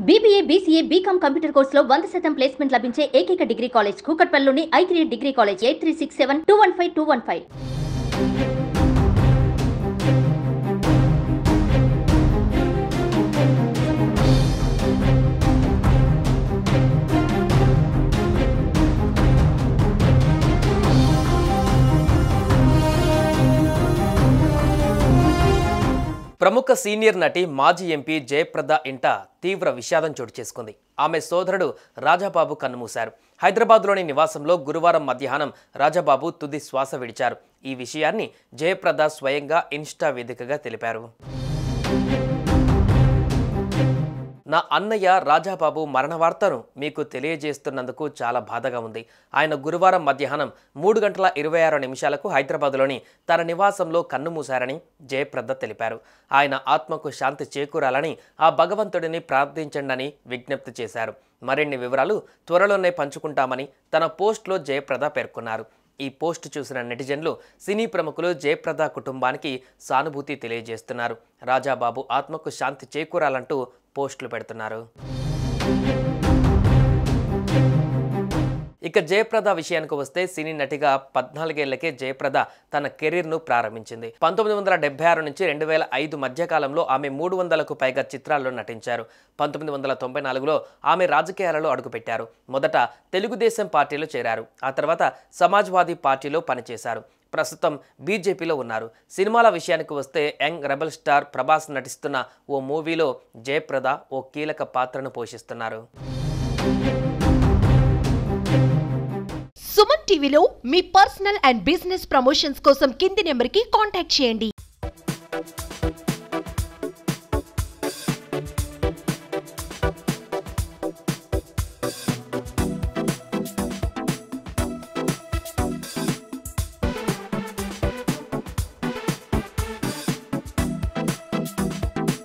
BBA, BCA, BCom computer కోర్సులో 100% placement లభించే ఏకైక డిగ్రీ కాలేజ్ కూకట్పల్లిలోని I3 డిగ్రీ కాలేజ్ 8367215215. ప్రముఖ సీనియర్ నటి మాజీ ఎంపీ జయప్రద ఇంట తీవ్ర విషాదం చోటు చేసుకుంది. ఆమె సోదరుడు రాజాబాబు కన్నుమూశారు. హైదరాబాద్లోని నివాసంలో గురువారం మధ్యాహ్నం రాజాబాబు తుది శ్వాస విడిచారు. ఈ విషయాన్ని జయప్రద స్వయంగా ఇన్స్టా వేదికగా తెలిపారు. నా అన్నయ్య రాజాబాబు మరణ వార్తను మీకు తెలియజేస్తున్నందుకు చాలా బాధగా ఉంది. ఆయన గురువారం మధ్యాహ్నం 3:26 హైదరాబాద్లోని తన నివాసంలో కన్నుమూశారని జయప్రద తెలిపారు. ఆయన ఆత్మకు శాంతి చేకూరాలని ఆ భగవంతుడిని ప్రార్థించండని విజ్ఞప్తి చేశారు. మరిన్ని వివరాలు త్వరలోనే పంచుకుంటామని తన పోస్టులో జయప్రద పేర్కొన్నారు. ఈ పోస్ట్ చూసిన నెటిజన్లు సినీ ప్రముఖులు జయప్రద కుటుంబానికి సానుభూతి తెలియజేస్తున్నారు. రాజాబాబు ఆత్మకు శాంతి చేకూరాలంటూ పోస్టులు పెడుతున్నారు. ఇక జయప్రద విషయానికి వస్తే సినీ నటిగా 14 ఏళ్లకే జయప్రద తన కెరీర్ను ప్రారంభించింది. 1976 నుంచి 2005 మధ్యకాలంలో ఆమె 300కు పైగా చిత్రాల్లో నటించారు. 1994లో ఆమె రాజకీయాలలో అడుగుపెట్టారు. మొదట తెలుగుదేశం పార్టీలో చేరారు. ఆ తర్వాత సమాజ్వాదీ పార్టీలో పనిచేశారు. ప్రస్తుతం బీజేపీలో ఉన్నారు. సినిమాల విషయానికి వస్తే యంగ్ రెబల్ స్టార్ ప్రభాస్ నటిస్తున్న ఓ మూవీలో జయప్రద ఓ కీలక పాత్రను పోషిస్తున్నారు. సుమన్ టీవీలో మీ పర్సనల్ అండ్ బిజినెస్ ప్రమోషన్స్ కోసం కింది నెంబర్కి కాంటాక్ట్ చేయండి.